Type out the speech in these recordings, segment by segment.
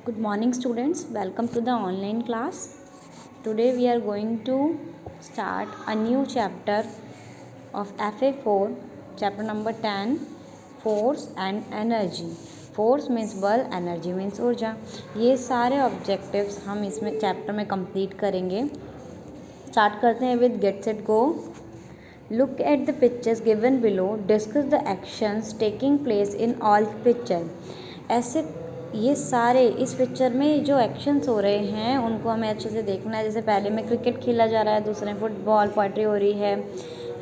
Good morning, students. Welcome to the online class. Today we are going to start a new chapter of FA4, chapter number 10, Force and Energy. Force means बल, energy means ऊर्जा. ये सारे objectives हम इसमें chapter में complete करेंगे. Start करते हैं with get set go. Look at the pictures given below. Discuss the actions taking place in all picture. ऐसे ये सारे इस पिक्चर में जो एक्शंस हो रहे हैं उनको हमें अच्छे से देखना है. जैसे पहले में क्रिकेट खेला जा रहा है, दूसरे में फुटबॉल, पोएट्री हो रही है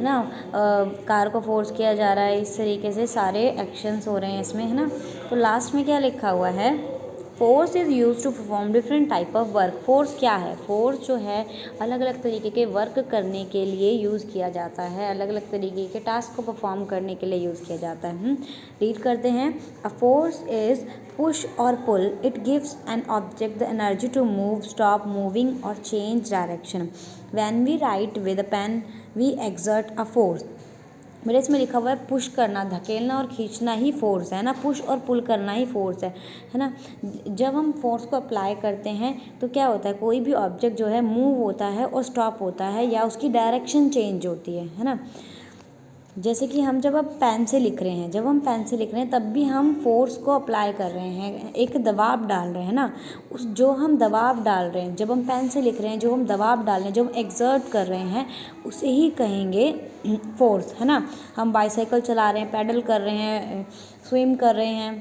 ना. कार को फोर्स किया जा रहा है. इस तरीके से सारे एक्शंस हो रहे हैं इसमें, है ना. तो लास्ट में क्या लिखा हुआ है? Force is use to perform different type of work. Force क्या है? फोर्स जो है अलग अलग तरीके के वर्क करने के लिए यूज़ किया जाता है. अलग अलग तरीके के टास्क को परफॉर्म करने के लिए यूज़ किया जाता है. रीड करते हैं. अ फोर्स इज़ पुश और pull. It gives an object the energy to move, stop moving और change direction. When we write with a pen we exert a force. मेरे इसमें लिखा हुआ है पुश करना, धकेलना और खींचना ही फोर्स है ना. पुश और पुल करना ही फोर्स है ना. जब हम फोर्स को अप्लाई करते हैं तो क्या होता है? कोई भी ऑब्जेक्ट जो है मूव होता है और स्टॉप होता है या उसकी डायरेक्शन चेंज होती है ना. जैसे कि हम जब अब पेन से लिख रहे हैं तब भी हम फोर्स को अप्लाई कर रहे हैं, एक दबाव डाल रहे हैं ना. उस जो हम दबाव डाल रहे हैं, जब हम पेन से लिख रहे हैं, जो हम दबाव डाल रहे हैं, जो हम एक्सर्ट कर रहे हैं, उसे ही कहेंगे फोर्स, है ना. हम बाईसाइकिल चला रहे हैं, पैडल कर रहे हैं, स्विम कर रहे हैं,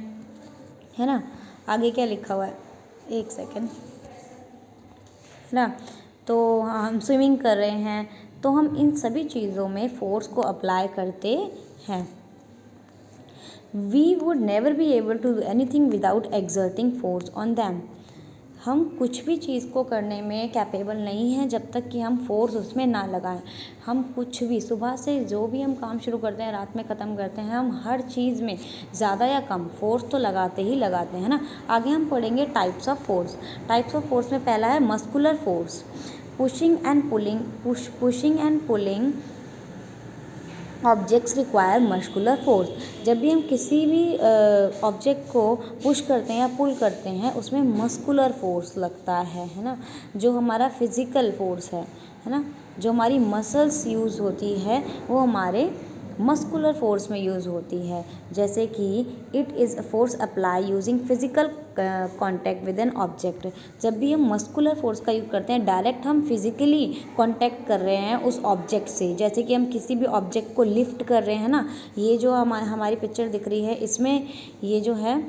है ना. आगे क्या लिखा हुआ है? एक सेकेंड, है ना. तो हम स्विमिंग कर रहे हैं, तो हम इन सभी चीज़ों में फोर्स को अप्लाई करते हैं. We would never be able to do anything without exerting force on them. हम कुछ भी चीज़ को करने में कैपेबल नहीं हैं जब तक कि हम फोर्स उसमें ना लगाएं. हम कुछ भी सुबह से जो भी हम काम शुरू करते हैं, रात में ख़त्म करते हैं, हम हर चीज़ में ज़्यादा या कम फोर्स तो लगाते ही लगाते हैं ना. आगे हम पढ़ेंगे types of force. Types of force में पहला है muscular force. Pushing and pulling objects require muscular force. जब भी हम किसी भी ऑब्जेक्ट को पुश करते हैं या पुल करते हैं उसमें मस्कुलर फोर्स लगता है ना. जो हमारा फिज़िकल फोर्स है ना, जो हमारी मसल्स यूज़ होती है वो हमारे मस्कुलर फोर्स में यूज़ होती है. जैसे कि it is a force apply using physical contact with an object. जब भी हम मस्कुलर फोर्स का यूज़ करते हैं, डायरेक्ट हम फिजिकली कॉन्टैक्ट कर रहे हैं उस ऑब्जेक्ट से. जैसे कि हम किसी भी ऑब्जेक्ट को लिफ्ट कर रहे हैं ना. ये जो हमारी पिक्चर दिख रही है इसमें ये जो है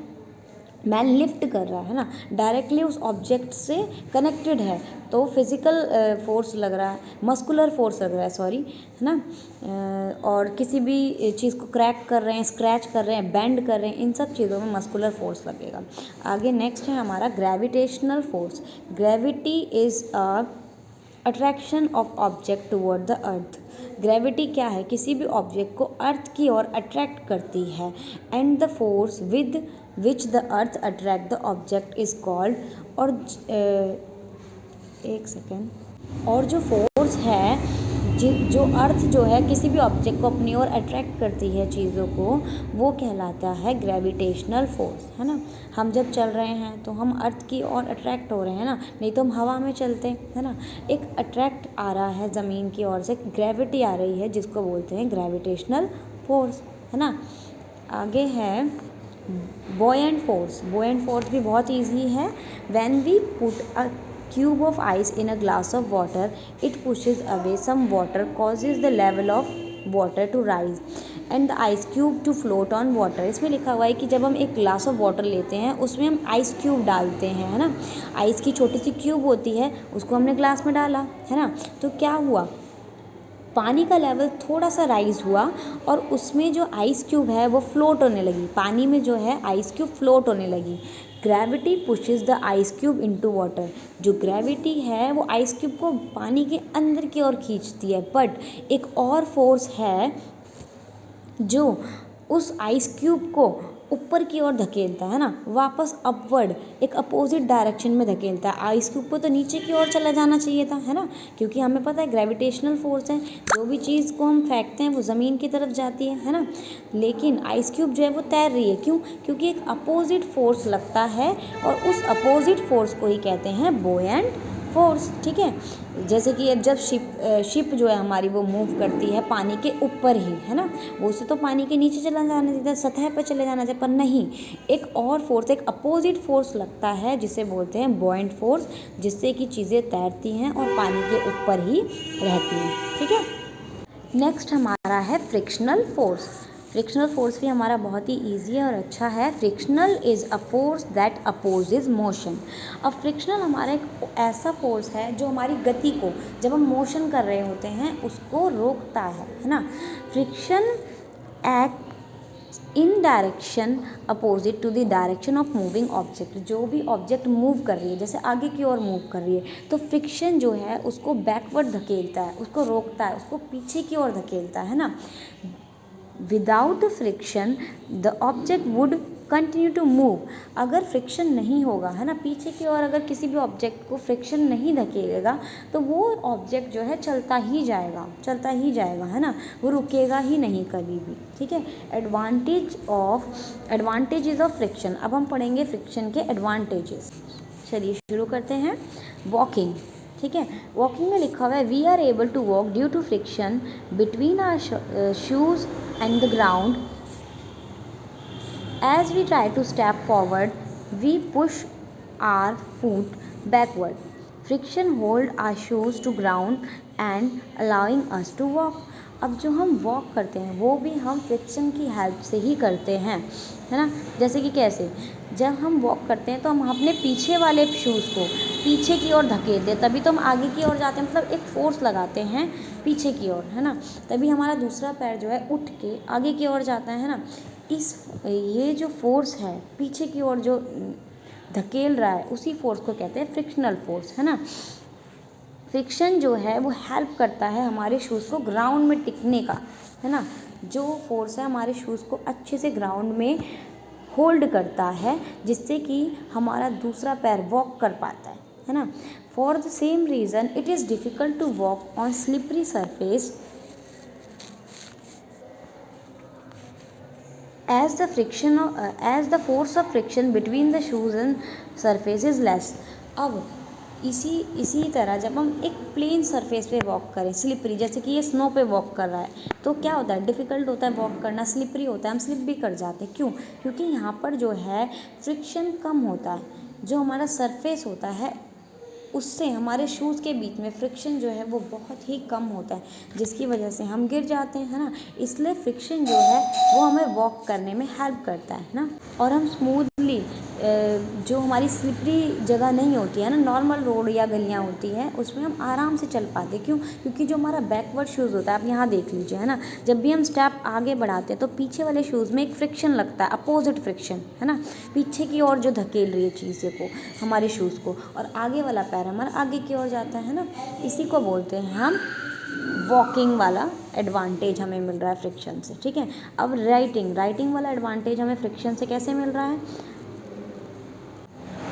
मैन लिफ्ट कर रहा है ना, डायरेक्टली उस ऑब्जेक्ट से कनेक्टेड है, तो फिज़िकल फोर्स लग रहा है, मस्कुलर फोर्स लग रहा है, सॉरी, है ना. और किसी भी चीज़ को क्रैक कर रहे हैं, स्क्रैच कर रहे हैं, बेंड कर रहे हैं, इन सब चीज़ों में मस्कुलर फोर्स लगेगा. आगे नेक्स्ट है हमारा gravitational force. Gravity is a attraction of object toward the earth. Gravity क्या है? किसी भी ऑब्जेक्ट को अर्थ की ओर अट्रैक्ट करती है. And the force with which the earth attract the object is called. और एक सेकेंड. और जो फोर्स है जो अर्थ जो है किसी भी ऑब्जेक्ट को अपनी ओर अट्रैक्ट करती है, चीज़ों को, वो कहलाता है ग्रेविटेशनल फोर्स, है ना. हम जब चल रहे हैं तो हम अर्थ की ओर अट्रैक्ट हो रहे हैं ना, नहीं तो हम हवा में चलते हैं ना. एक अट्रैक्ट आ रहा है ज़मीन की ओर से, ग्रेविटी आ रही है, जिसको बोलते हैं ग्रेविटेशनल फोर्स, है ना. आगे है बॉयंट फोर्स. बॉयंट फोर्स भी बहुत ईजी है. When we put a cube of ice in a glass of water, it pushes away some water, causes the level of water to rise and the ice cube to float on water. इसमें लिखा हुआ है कि जब हम एक glass of water लेते हैं उसमें हम आइस क्यूब डालते हैं, है ना. आइस की छोटी सी क्यूब होती है, उसको हमने ग्लास में डाला, है ना. तो क्या हुआ? पानी का लेवल थोड़ा सा राइज हुआ और उसमें जो आइस क्यूब है वो फ्लोट होने लगी. पानी में जो है आइस क्यूब फ्लोट होने लगी. Gravity pushes the ice cube into water. जो ग्रेविटी है वो आइस क्यूब को पानी के अंदर की ओर खींचती है. बट एक और फोर्स है जो उस आइस क्यूब को ऊपर की ओर धकेलता है ना, वापस अपवर्ड एक अपोजिट डायरेक्शन में धकेलता है। आइस क्यूब को तो नीचे की ओर चला जाना चाहिए था, है ना, क्योंकि हमें पता है ग्रेविटेशनल फोर्स है, जो भी चीज़ को हम फेंकते हैं वो ज़मीन की तरफ जाती है ना। लेकिन आइस क्यूब जो है वो तैर रही है, क्यों? क्योंकि एक अपोजिट फोर्स लगता है और उस अपोजिट फोर्स को ही कहते हैं बुओयंट फोर्स। ठीक है, जैसे कि जब शिप जो है हमारी वो मूव करती है पानी के ऊपर ही, है ना, वो उसे तो पानी के नीचे चला जाना चाहिए, सतह पर चले जाना चाहिए, पर नहीं, एक और फोर्स, एक अपोजिट फोर्स लगता है जिसे बोलते हैं बुओयंट फोर्स, जिससे कि चीज़ें तैरती हैं और पानी के ऊपर ही रहती हैं। ठीक है, नेक्स्ट हमारा है फ्रिक्शनल फोर्स। फ्रिक्शनल फोर्स भी हमारा बहुत ही ईजी और अच्छा है। Frictional is a force that opposes motion. अब फ्रिक्शनल हमारा एक ऐसा फोर्स है जो हमारी गति को, जब हम मोशन कर रहे होते हैं, उसको रोकता है ना। Friction act in direction opposite to the direction of moving object. जो भी ऑब्जेक्ट मूव कर रही है, जैसे आगे की ओर मूव कर रही है, तो फ्रिक्शन जो है उसको बैकवर्ड धकेलता है, उसको रोकता है, उसको पीछे की ओर धकेलता है ना। Without friction the object would continue to move. अगर फ्रिक्शन नहीं होगा, है ना, पीछे की ओर अगर किसी भी ऑब्जेक्ट को फ्रिक्शन नहीं धकेलेगा तो वो ऑब्जेक्ट जो है चलता ही जाएगा, चलता ही जाएगा, है ना, वो रुकेगा ही नहीं कभी भी। ठीक है, एडवांटेजेस ऑफ फ्रिक्शन। अब हम पढ़ेंगे फ्रिक्शन के एडवांटेजेस। चलिए शुरू करते हैं। वॉकिंग। ठीक है, वॉकिंग में लिखा हुआ है we are able to walk due to friction between our shoes and the ground. As we try to step forward, we push our foot backward. Friction hold our shoes to ground and allowing us to walk. अब जो हम walk करते हैं वो भी हम friction की help से ही करते हैं, है ना। जैसे कि कैसे, जब हम वॉक करते हैं तो हम अपने पीछे वाले शूज़ को पीछे की ओर धकेलते हैं, तभी तो हम आगे की ओर जाते हैं, मतलब एक फोर्स लगाते हैं पीछे की ओर, है ना, तभी हमारा दूसरा पैर जो है उठ के आगे की ओर जाता है ना। ये जो फोर्स है पीछे की ओर जो धकेल रहा है, उसी फोर्स को कहते हैं फ्रिक्शनल फोर्स, है ना। फ्रिक्शन जो है वो हेल्प करता है हमारे शूज़ को ग्राउंड में टिकने का, है ना। जो फोर्स है हमारे शूज़ को अच्छे से ग्राउंड में होल्ड करता है, जिससे कि हमारा दूसरा पैर वॉक कर पाता है ना। For the same reason it is difficult to walk on slippery surface as the force of friction between the shoes and surface is less. अब इसी तरह जब हम एक प्लेन सरफेस पे वॉक करें, स्लिपरी, जैसे कि ये स्नो पे वॉक कर रहा है, तो क्या होता है, डिफ़िकल्ट होता है वॉक करना, स्लिपरी होता है, हम स्लिप भी कर जाते हैं। क्यों? क्योंकि यहाँ पर जो है फ्रिक्शन कम होता है, जो हमारा सरफेस होता है उससे हमारे शूज़ के बीच में फ्रिक्शन जो है वो बहुत ही कम होता है, जिसकी वजह से हम गिर जाते हैं, है ना। इसलिए फ्रिक्शन जो है वो हमें वॉक करने में हेल्प करता है ना। और हम स्मूथली, जो हमारी स्लिपरी जगह नहीं होती है ना, नॉर्मल रोड या गलियाँ होती हैं, उसमें हम आराम से चल पाते। क्यों? क्योंकि जो हमारा बैकवर्ड शूज़ होता है, आप यहाँ देख लीजिए, है ना, जब भी हम स्टेप आगे बढ़ाते हैं तो पीछे वाले शूज़ में एक फ्रिक्शन लगता है, अपोजिट फ्रिक्शन, है ना, पीछे की ओर जो धकेल रही है चीज़ें को, हमारे शूज़ को, और आगे वाला पैर हमारा आगे की ओर जाता है ना। इसी को बोलते हैं हम वॉकिंग वाला एडवांटेज हमें मिल रहा है फ्रिक्शन से। ठीक है, अब राइटिंग वाला एडवांटेज हमें फ्रिक्शन से कैसे मिल रहा है।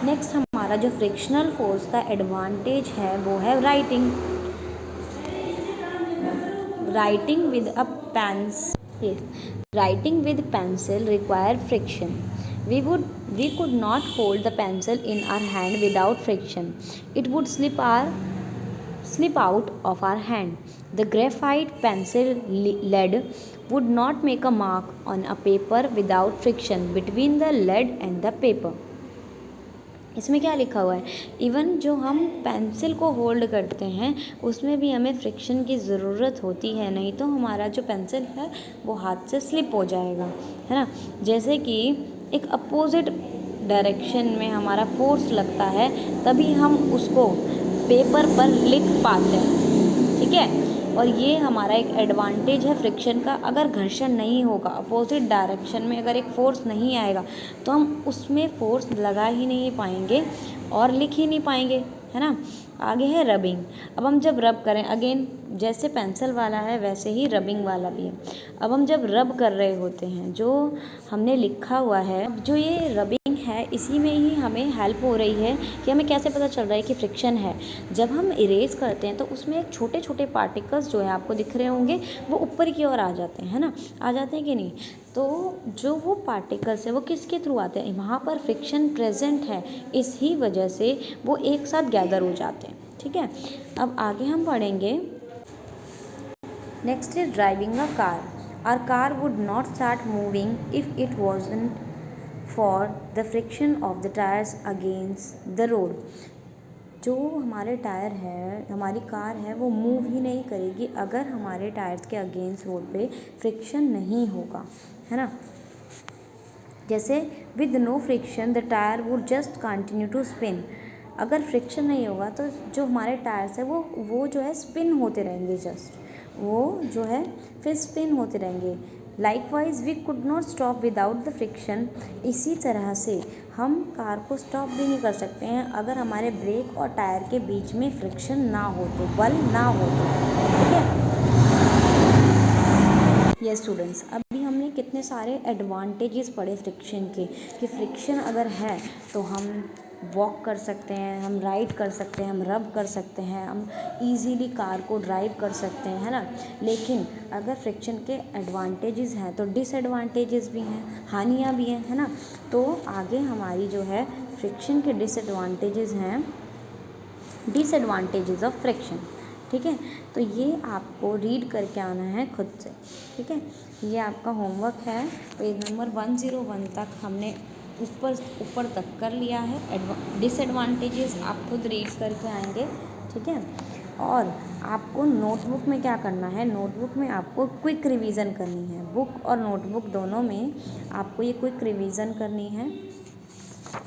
नेक्स्ट हमारा जो फ्रिक्शनल फोर्स का एडवांटेज है वो है writing with a pencil. Writing with pencil require friction. We could not hold the pencil in our hand without friction. It would slip out of our hand. The graphite pencil lead would not make a mark on a paper without friction between the lead and the paper. इसमें क्या लिखा हुआ है, even जो हम pencil को hold करते हैं उसमें भी हमें फ्रिक्शन की ज़रूरत होती है, नहीं तो हमारा जो पेंसिल है वो हाथ से स्लिप हो जाएगा, है ना। जैसे कि एक अपोजिट डायरेक्शन में हमारा फोर्स लगता है तभी हम उसको पेपर पर लिख पाते हैं। ठीक है, और ये हमारा एक एडवांटेज है फ्रिक्शन का। अगर घर्षण नहीं होगा, अपोजिट डायरेक्शन में अगर एक फ़ोर्स नहीं आएगा तो हम उसमें फ़ोर्स लगा ही नहीं पाएंगे और लिख ही नहीं पाएंगे, है ना। आगे है रबिंग। अब हम जब रब करें, अगेन जैसे पेंसिल वाला है वैसे ही रबिंग वाला भी है। अब हम जब रब कर रहे होते हैं, जो हमने लिखा हुआ है, जो ये रबिंग है इसी में ही हमें हेल्प हो रही है कि हमें कैसे पता चल रहा है कि फ्रिक्शन है। जब हम इरेज करते हैं तो उसमें छोटे छोटे पार्टिकल्स जो है आपको दिख रहे होंगे वो ऊपर की ओर आ जाते हैं, है ना, आ जाते हैं कि नहीं। तो जो वो पार्टिकल्स है वो किसके थ्रू आते हैं, वहाँ पर फ्रिक्शन प्रेजेंट है, इस ही वजह से वो एक साथ गैदर हो जाते हैं। ठीक है, अब आगे हम पढ़ेंगे। Next is driving a car. Our car would not start moving if it wasn't for the friction of the tyres against the road. जो हमारे टायर है, हमारी कार है, वो मूव ही नहीं करेगी अगर हमारे टायर्स के अगेंस्ट रोड पे फ्रिक्शन नहीं होगा, है ना। जैसे with no friction the tyre would just continue to spin. अगर फ्रिक्शन नहीं होगा तो जो हमारे टायर्स है वो जो है स्पिन होते रहेंगे, जस्ट वो जो है फिर स्पिन होते रहेंगे। Likewise we could not stop without the friction. इसी तरह से हम कार को स्टॉप भी नहीं कर सकते हैं अगर हमारे ब्रेक और टायर के बीच में फ्रिक्शन ना हो तो, बल ना हो तो। ठीक है, ये स्टूडेंट्स, अभी हमने कितने सारे एडवांटेजेस पढ़े फ्रिक्शन के, कि फ्रिक्शन अगर है तो हम वॉक कर सकते हैं, हम राइड कर सकते हैं, हम रब कर सकते हैं, हम इजीली कार को ड्राइव कर सकते हैं, है ना। लेकिन अगर फ्रिक्शन के एडवांटेजेस हैं तो डिसएडवांटेजेस भी हैं, हानियाँ भी हैं, है ना। तो आगे हमारी जो है फ्रिक्शन के डिसएडवांटेजेस हैं, डिसएडवांटेजेस ऑफ फ्रिक्शन। ठीक है, तो ये आपको रीड करके आना है खुद से। ठीक है, ये आपका होमवर्क है। पेज नंबर 101 तक हमने ऊपर तक कर लिया है। डिसएडवांटेजेस आप खुद रीड करके आएंगे। ठीक है, और आपको नोटबुक में क्या करना है, नोटबुक में आपको क्विक रिवीजन करनी है। बुक और नोटबुक दोनों में आपको ये क्विक रिवीजन करनी है।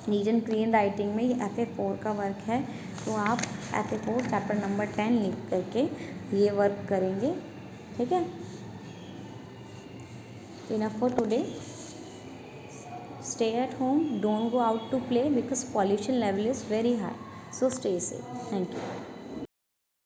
रीजन क्लीन राइटिंग में ये FA4 का वर्क है, तो आप FA4 चैप्टर नंबर 10 लिख करके ये वर्क करेंगे। ठीक है, enough for today. Stay at home, don't go out to play because pollution level is very high, so stay safe. Thank you.